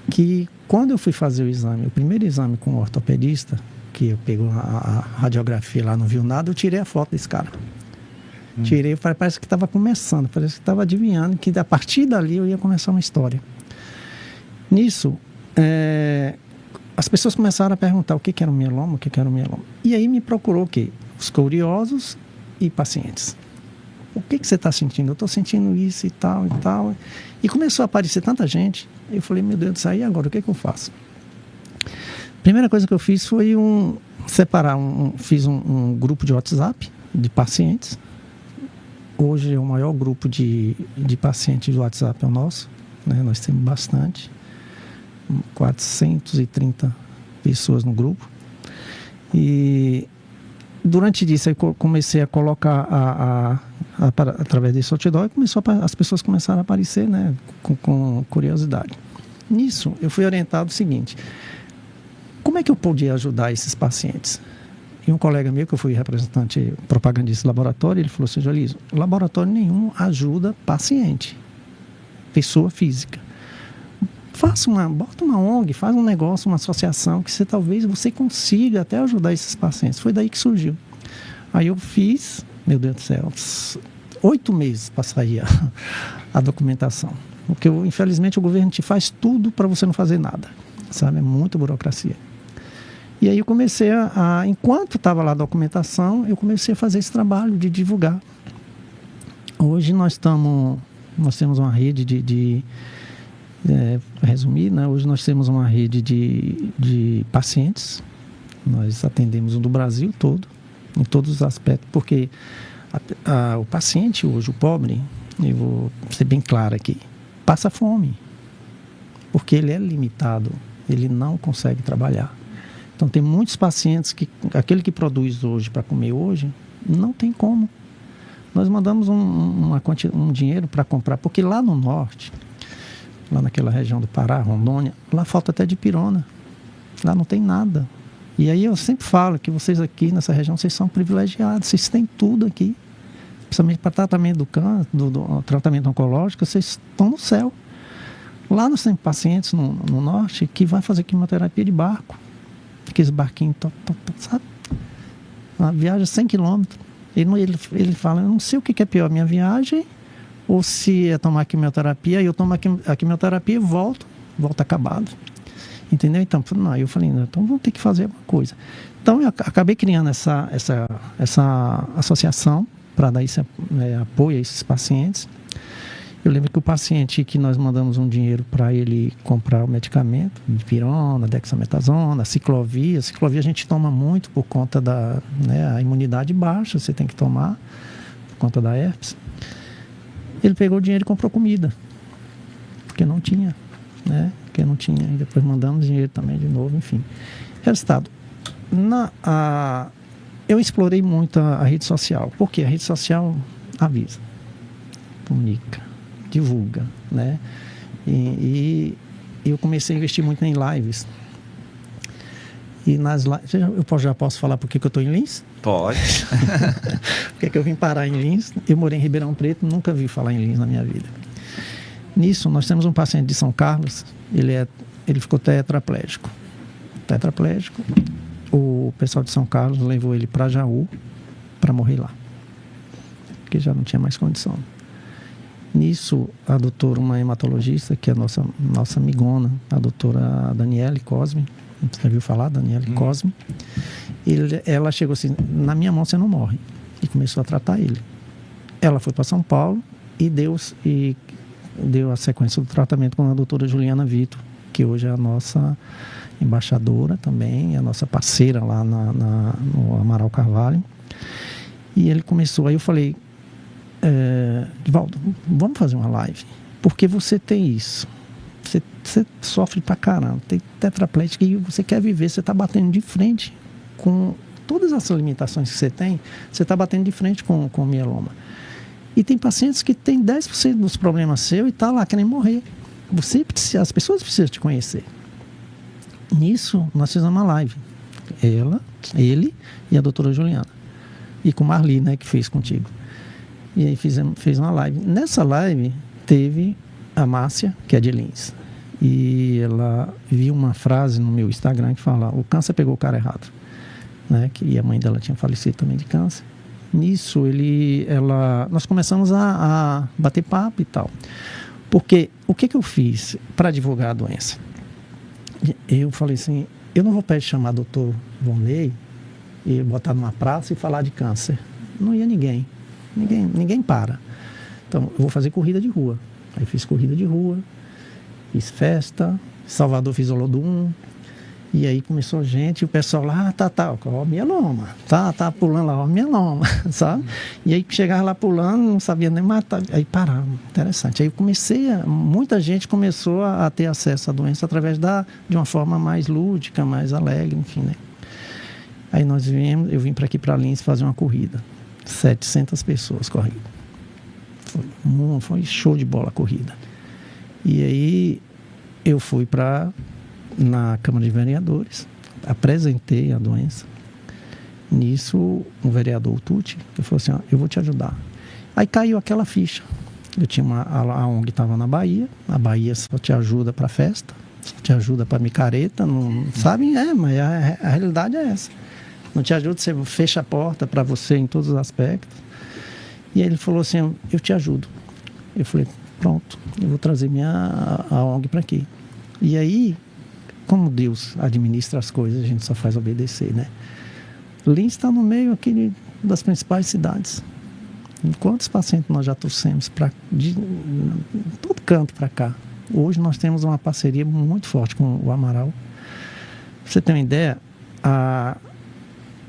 Que quando eu fui fazer o primeiro exame com o ortopedista, que eu peguei a radiografia lá, não viu nada, eu tirei a foto desse cara. Tirei, parece que estava começando, parece que estava adivinhando que a partir dali eu ia começar uma história. Nisso, as pessoas começaram a perguntar o que era o mieloma, E aí me procurou o quê? Os curiosos e pacientes. O que você está sentindo? Eu estou sentindo isso e tal. E começou a aparecer tanta gente. Eu falei, meu Deus do céu, e agora? O que eu faço? Primeira coisa que eu fiz foi fiz um grupo de WhatsApp de pacientes. Hoje é o maior grupo de pacientes do WhatsApp é o nosso, né? Nós temos bastante, 430 pessoas no grupo. E durante isso eu comecei a colocar através desse outdoor, as pessoas começaram a aparecer, né? Com curiosidade. Nisso eu fui orientado o seguinte: como é que eu podia ajudar esses pacientes? E um colega meu, que eu fui representante propagandista do laboratório, ele falou assim, Joeliso, laboratório nenhum ajuda paciente, pessoa física. Bota uma ONG, faz um negócio, uma associação, que talvez você consiga até ajudar esses pacientes. Foi daí que surgiu. Aí eu fiz, meu Deus do céu, 8 meses para sair a documentação. Porque, infelizmente, o governo te faz tudo para você não fazer nada, sabe? É muita burocracia. E aí eu comecei enquanto estava lá a documentação, eu comecei a fazer esse trabalho de divulgar. Hoje nós temos uma rede para resumir, né? Hoje nós temos uma rede de pacientes. Nós atendemos do Brasil todo, em todos os aspectos, porque o paciente hoje, o pobre, eu vou ser bem claro aqui, passa fome, porque ele é limitado, ele não consegue trabalhar. Então, tem muitos pacientes aquele que produz hoje para comer hoje, não tem como. Nós mandamos um dinheiro para comprar, porque lá no norte, lá naquela região do Pará, Rondônia, lá falta até dipirona. Lá não tem nada. E aí eu sempre falo que vocês aqui nessa região, vocês são privilegiados, vocês têm tudo aqui. Principalmente para tratamento do câncer, do tratamento oncológico, vocês estão no céu. Lá nós temos pacientes no norte que vai fazer quimioterapia de barco. Aqueles barquinhos, sabe? Uma viagem 100 quilômetros. Ele fala, eu não sei o que é pior, minha viagem, ou se é tomar quimioterapia, e eu tomo a quimioterapia e volto acabado. Entendeu? Então, não, eu falei, então vamos ter que fazer alguma coisa. Então, eu acabei criando essa associação para dar esse apoio a esses pacientes. Eu lembro que o paciente que nós mandamos um dinheiro para ele comprar o medicamento, dipirona, dexametasona, ciclovia. Ciclovia a gente toma muito por conta da a imunidade baixa, você tem que tomar por conta da herpes. Ele pegou o dinheiro e comprou comida, porque não tinha, Porque não tinha. E depois mandamos dinheiro também de novo, enfim. Resultado. Eu explorei muito a rede social, porque a rede social avisa, comunica, divulga, E eu comecei a investir muito em lives. E nas lives, eu já posso falar por que eu estou em Lins? Pode. Por que eu vim parar em Lins? Eu morei em Ribeirão Preto, nunca vi falar em Lins na minha vida. Nisso, nós temos um paciente de São Carlos, ele ficou tetraplégico. O pessoal de São Carlos levou ele para Jaú para morrer lá, porque já não tinha mais condição. Nisso, a doutora, uma hematologista, que é a nossa amigona, a doutora Daniele Cosme, você viu falar, Daniele Cosme, ela chegou assim, na minha mão você não morre, e começou a tratar ele. Ela foi para São Paulo e deu a sequência do tratamento com a doutora Juliana Vitor, que hoje é a nossa embaixadora também, é a nossa parceira lá no Amaral Carvalho. E ele começou, aí eu falei, Divaldo, vamos fazer uma live, porque você tem isso, você sofre pra caramba, tem tetraplégico e você quer viver, você está batendo de frente com todas as limitações que você está batendo de frente com o mieloma. E tem pacientes que têm 10% dos problemas seus e está lá querendo morrer. As pessoas precisam te conhecer. Nisso, nós fizemos uma live. Ele e a doutora Juliana. E com Marli, que fez contigo. E aí fez uma live. Nessa live, teve a Márcia, que é de Lins. E ela viu uma frase no meu Instagram que fala, o câncer pegou o cara errado. Que a mãe dela tinha falecido também de câncer. Nisso, nós começamos a bater papo e tal. Porque o que eu fiz para divulgar a doença? Eu falei assim, eu não vou chamar doutor Vonley e botar numa praça e falar de câncer. Não ia ninguém para. Então, eu vou fazer corrida de rua. Aí fiz corrida de rua, fiz festa, Salvador fiz Olodum. E aí começou gente, e o pessoal lá, ó, mieloma, tá pulando lá, ó, mieloma, sabe? E aí chegava lá pulando, não sabia nem matar, aí parava, interessante. Aí muita gente começou a ter acesso à doença através de uma forma mais lúdica, mais alegre, enfim, Aí eu vim para aqui para Lins fazer uma corrida, 700 pessoas corridas. Foi show de bola a corrida. E aí eu fui na Câmara de Vereadores, apresentei a doença. Nisso, o vereador Tucci, ele falou assim, eu vou te ajudar. Aí caiu aquela ficha. Eu tinha a ONG estava na Bahia, a Bahia só te ajuda para festa, só te ajuda para micareta, não sabe? Mas a realidade é essa. Não te ajuda, você fecha a porta para você em todos os aspectos. E aí ele falou assim, eu te ajudo. Eu falei, pronto, eu vou trazer a ONG para aqui. E aí, como Deus administra as coisas, a gente só faz obedecer, Lins está no meio aqui das principais cidades. Quantos pacientes nós já trouxemos de todo canto para cá? Hoje nós temos uma parceria muito forte com o Amaral. Pra você ter uma ideia,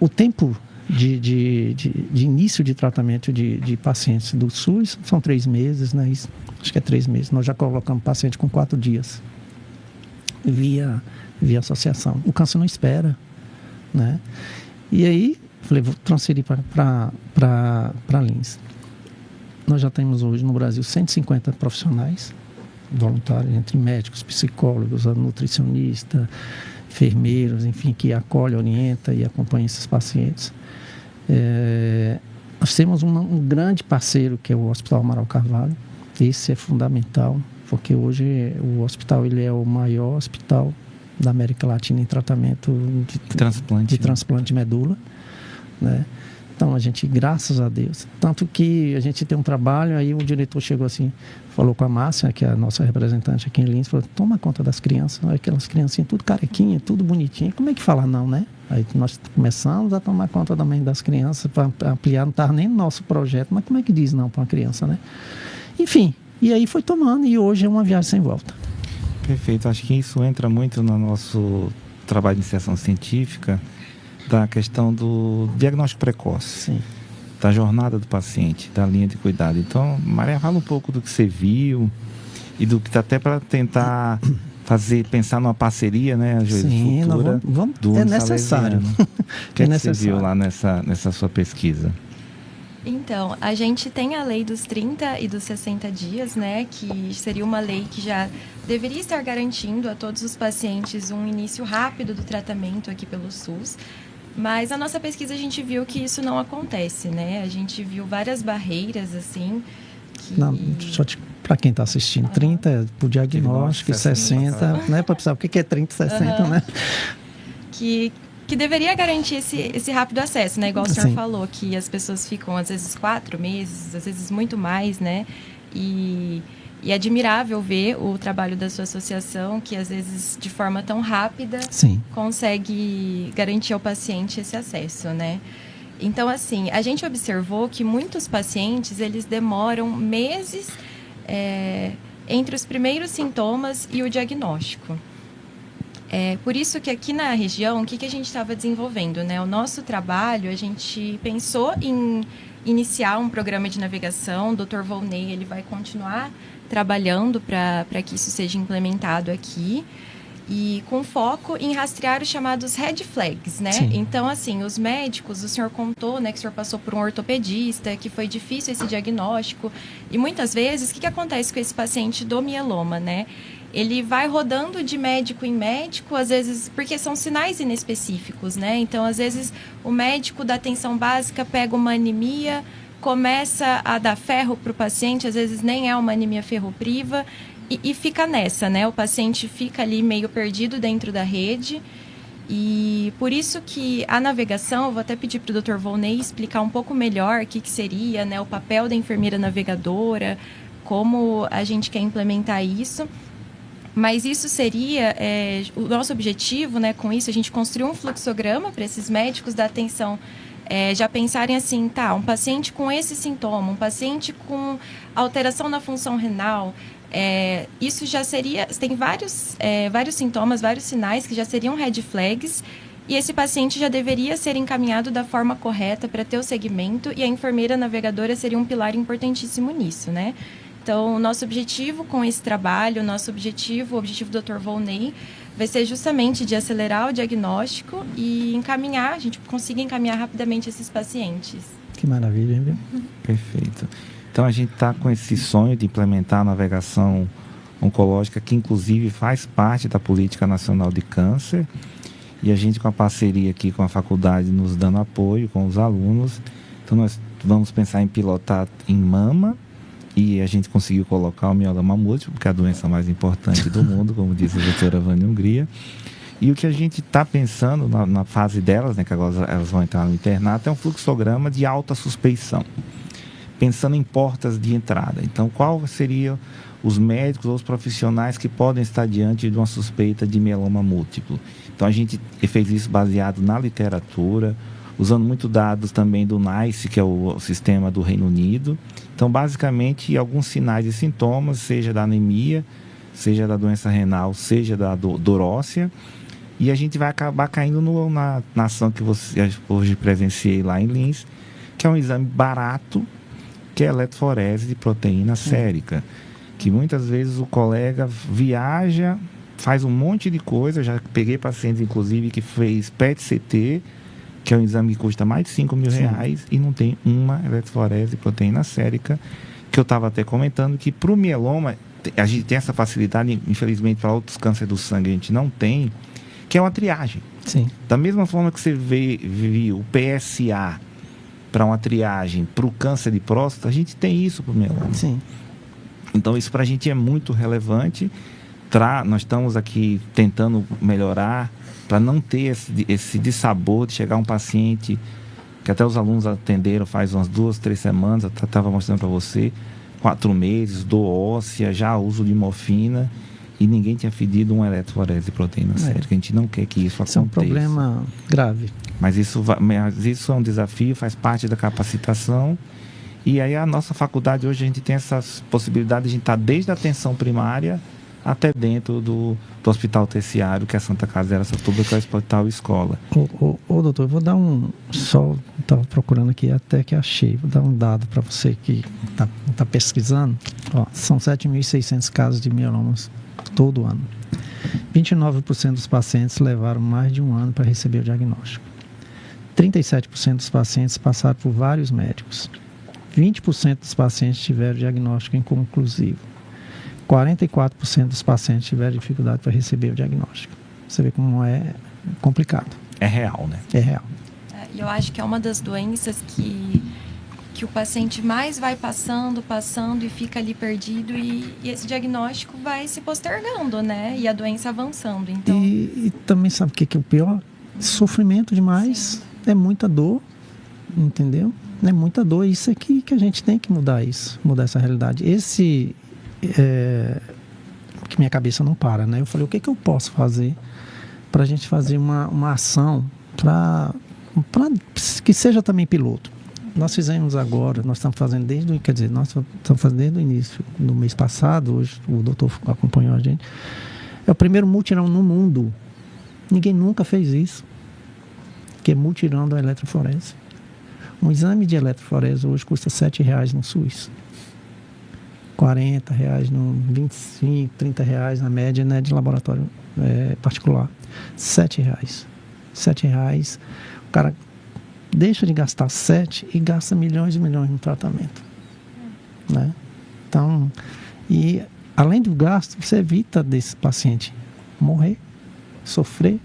o tempo de início de tratamento de pacientes do SUS são 3 meses, acho que é 3 meses. Nós já colocamos paciente com 4 dias. Via associação. O câncer não espera, E aí, falei, vou transferir para Lins. nós já temos hoje no Brasil 150 profissionais voluntários, entre médicos, psicólogos, nutricionistas, enfermeiros, enfim, que acolhe, orienta e acompanha esses pacientes. Nós temos um grande parceiro, que é o Hospital Amaral Carvalho. Esse é fundamental, porque hoje o hospital ele é o maior hospital da América Latina em tratamento de transplante de medula, né? Então, a gente, graças a Deus, tanto que a gente tem um trabalho, aí o diretor chegou assim, falou com a Márcia, que é a nossa representante aqui em Lins, falou, toma conta das crianças, aquelas criancinhas tudo carequinha, tudo bonitinho, como é que fala não, né? Aí nós começamos a tomar conta também das crianças, para ampliar, não estava nem no nosso projeto, mas como é que diz não para uma criança, né? Enfim, e aí foi tomando, e hoje é uma viagem sem volta. Perfeito, acho que isso entra muito no nosso trabalho de iniciação científica, da questão do diagnóstico precoce. Sim. Da jornada do paciente, da linha de cuidado. Então, Maria, fala um pouco do que você viu e do que está até para tentar pensar numa parceria, né, sim, futura do é necessário. O que você viu lá nessa sua pesquisa? Então, a gente tem a lei dos 30 e dos 60 dias, né, que seria uma lei que já deveria estar garantindo a todos os pacientes um início rápido do tratamento aqui pelo SUS. Mas a nossa pesquisa a gente viu que isso não acontece, né? A gente viu várias barreiras, assim, que... Para quem está assistindo, 30 é para o diagnóstico e 60, né? Para precisar, o que é 30 e 60, né? Que deveria garantir esse rápido acesso, né? Igual o senhor falou, que as pessoas ficam, às vezes, 4 meses, às vezes muito mais, né? E é admirável ver o trabalho da sua associação, que às vezes, de forma tão rápida, consegue garantir ao paciente esse acesso, né? Então, assim, a gente observou que muitos pacientes, eles demoram meses entre os primeiros sintomas e o diagnóstico. Por isso que aqui na região, o que a gente estava desenvolvendo, né? O nosso trabalho, a gente pensou em iniciar um programa de navegação. O Dr. Volney, ele vai continuar trabalhando para que isso seja implementado aqui, e com foco em rastrear os chamados red flags, né? Sim. Então, assim, os médicos, o senhor contou, né, que o senhor passou por um ortopedista, que foi difícil esse diagnóstico, e muitas vezes, o que acontece com esse paciente do mieloma, né? Ele vai rodando de médico em médico, às vezes, porque são sinais inespecíficos, né? Então, às vezes, o médico da atenção básica pega uma anemia, começa a dar ferro para o paciente, às vezes nem é uma anemia ferropriva, e fica nessa, né? O paciente fica ali meio perdido dentro da rede, e por isso que a navegação, eu vou até pedir para o Dr. Volney explicar um pouco melhor o que seria, né, o papel da enfermeira navegadora, como a gente quer implementar isso. Mas isso seria, o nosso objetivo, né, com isso, a gente construir um fluxograma para esses médicos da atenção já pensarem assim, um paciente com esse sintoma, um paciente com alteração na função renal, isso já seria, tem vários sintomas, vários sinais que já seriam red flags, e esse paciente já deveria ser encaminhado da forma correta para ter o segmento, e a enfermeira navegadora seria um pilar importantíssimo nisso, né? Então, o nosso objetivo com esse trabalho, o objetivo do Dr. Volney, vai ser justamente de acelerar o diagnóstico e encaminhar, a gente consiga encaminhar rapidamente esses pacientes. Que maravilha, hein? Perfeito. Então, a gente está com esse sonho de implementar a navegação oncológica, que inclusive faz parte da Política Nacional de Câncer, e a gente com a parceria aqui com a faculdade nos dando apoio com os alunos. Então, nós vamos pensar em pilotar em mama, e a gente conseguiu colocar o mieloma múltiplo, que é a doença mais importante do mundo, como disse a doutora Vânia Hungria. E o que a gente está pensando na fase delas, né, que agora elas vão entrar no internato, é um fluxograma de alta suspeição, pensando em portas de entrada. Então, qual seriam os médicos ou os profissionais que podem estar diante de uma suspeita de mieloma múltiplo? Então, a gente fez isso baseado na literatura, usando muito dados também do NICE, que é o sistema do Reino Unido. Então, basicamente, alguns sinais e sintomas, seja da anemia, seja da doença renal, seja da dor óssea. E a gente vai acabar caindo na ação que você hoje presenciei lá em Lins, que é um exame barato, que é a eletroforese de proteína sérica. Que muitas vezes o colega viaja, faz um monte de coisa. Eu já peguei pacientes, inclusive, que fez PET-CT, que é um exame que custa mais de R$5.000 e não tem uma eletroforese de proteína sérica. que eu estava até comentando, que para o mieloma, a gente tem essa facilidade, infelizmente, para outros cânceres do sangue a gente não tem, que é uma triagem. Sim. Da mesma forma que você viu o PSA para uma triagem para o câncer de próstata, a gente tem isso para o mieloma. Sim. Então, isso para a gente é muito relevante. Nós estamos aqui tentando melhorar para não ter esse dissabor de chegar um paciente, que até os alunos atenderam faz umas 2, 3 semanas, eu estava mostrando para você, 4 meses, dor óssea, já uso de morfina, e ninguém tinha pedido um eletroforese de proteína sérica. A gente não quer que isso aconteça. Isso é um problema grave. Mas isso é um desafio, faz parte da capacitação. E aí a nossa faculdade hoje, a gente tem essas possibilidades de a gente estar desde a atenção primária até dentro do hospital terciário, que é a Santa Casa de Araçatuba, que é o hospital escola. Ô doutor, eu vou dar só estava procurando aqui até que achei, vou dar um dado para você que está pesquisando. Ó, são 7.600 casos de mielomas todo ano. 29% dos pacientes levaram mais de um ano para receber o diagnóstico. 37% dos pacientes passaram por vários médicos. 20% dos pacientes tiveram diagnóstico inconclusivo. 44% dos pacientes tiveram dificuldade para receber o diagnóstico. Você vê como é complicado. É real, né? É real. Eu acho que é uma das doenças que o paciente mais vai passando e fica ali perdido e esse diagnóstico vai se postergando, né? E a doença avançando. Então... E também sabe o que é o pior? Sofrimento demais. Sim. É muita dor, entendeu? É muita dor. Isso aqui que a gente tem que mudar essa realidade. Que minha cabeça não para, né? Eu falei, o que eu posso fazer para a gente fazer uma ação para que seja também piloto. Nós fizemos agora, nós estamos fazendo nós estamos fazendo desde o início do mês passado, hoje o doutor acompanhou a gente. É o primeiro mutirão no mundo. Ninguém nunca fez isso, que é mutirão da eletroforese. Um exame de eletroforese hoje custa R$7 no SUS. R$40, R$25, R$30 na média, né, de laboratório particular. R$7. R$7. O cara deixa de gastar 7 e gasta milhões e milhões no tratamento. Né? Então, e além do gasto, você evita desse paciente morrer, sofrer,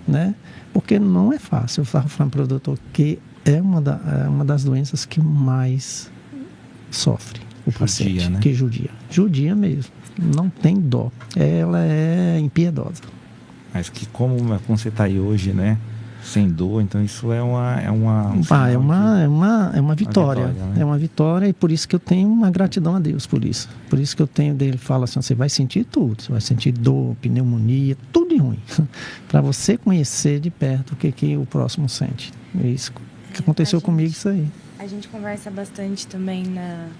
né? Porque não é fácil. Eu estava falando para o doutor que é uma das doenças que mais sofre o paciente, judia, né? Que judia mesmo, não tem dó, ela é impiedosa. Mas que como você está aí hoje, né, sem dor, então isso é uma vitória, né? É uma vitória, e por isso que eu tenho uma gratidão a Deus por isso que eu tenho dele. Fala assim, você vai sentir tudo, você vai sentir dor, pneumonia, tudo de ruim, para você conhecer de perto o que o próximo sente. É isso que aconteceu comigo, isso aí. A gente conversa bastante também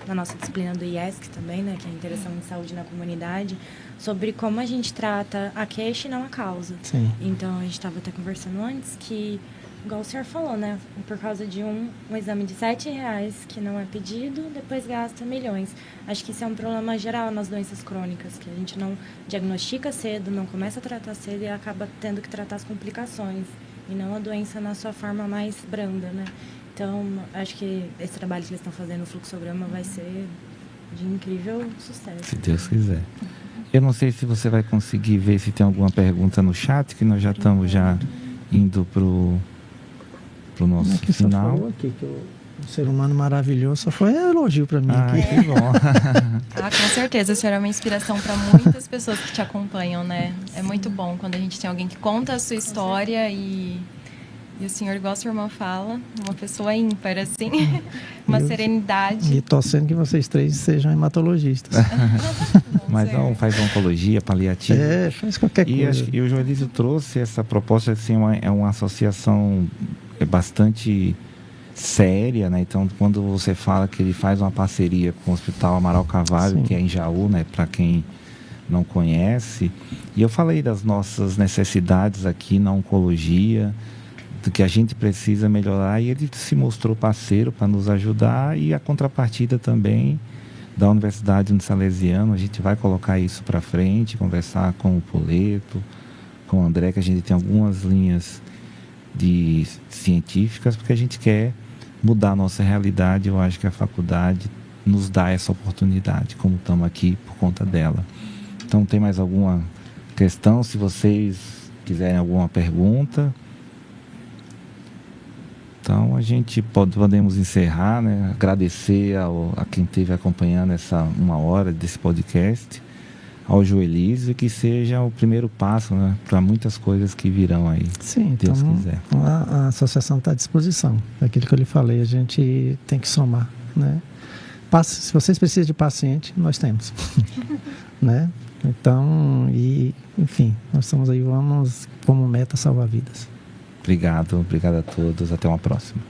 na nossa disciplina do IESC também, né, que é a Interação em Saúde na Comunidade, sobre como a gente trata a queixa e não a causa. Sim. Então, a gente estava até conversando antes que, igual o senhor falou, né, por causa de um exame de R$7 que não é pedido, depois gasta milhões. Acho que isso é um problema geral nas doenças crônicas, que a gente não diagnostica cedo, não começa a tratar cedo e acaba tendo que tratar as complicações, e não a doença na sua forma mais branda, né? Então, acho que esse trabalho que eles estão fazendo no fluxograma vai ser de incrível sucesso. Se Deus quiser. Eu não sei se você vai conseguir ver se tem alguma pergunta no chat, que nós já estamos indo pro nosso final. Só falou aqui que o ser humano maravilhoso só foi elogio para mim. Aqui. Que bom. Com certeza, a senhora é uma inspiração para muitas pessoas que te acompanham, né? É muito bom quando a gente tem alguém que conta a sua história e o senhor, igual a sua irmã fala, uma pessoa ímpar, assim, uma serenidade. E torcendo que vocês 3 sejam hematologistas. Mas não faz oncologia paliativa. Faz qualquer coisa. E o Joelísio trouxe essa proposta, assim, é uma associação bastante séria, né? Então, quando você fala que ele faz uma parceria com o Hospital Amaral Carvalho, sim, que é em Jaú, né? Para quem não conhece. E eu falei das nossas necessidades aqui na oncologia, do que a gente precisa melhorar, e ele se mostrou parceiro para nos ajudar, e a contrapartida também da Universidade do Salesiano, a gente vai colocar isso para frente, conversar com o Poleto, com o André, que a gente tem algumas linhas científicas, porque a gente quer mudar a nossa realidade. Eu acho que a faculdade nos dá essa oportunidade, como estamos aqui por conta dela. Então, tem mais alguma questão? Se vocês quiserem alguma pergunta, então a gente podemos encerrar, né? Agradecer a quem esteve acompanhando essa 1 hora desse podcast, ao Joelísio, que seja o primeiro passo, né, para muitas coisas que virão aí. Sim, Deus então quiser. A associação está à disposição. Aquilo que eu lhe falei, a gente tem que somar, né? Se vocês precisam de paciente, nós temos. Né? Então, enfim, nós estamos aí, vamos como meta salvar vidas. Obrigado a todos. Até uma próxima.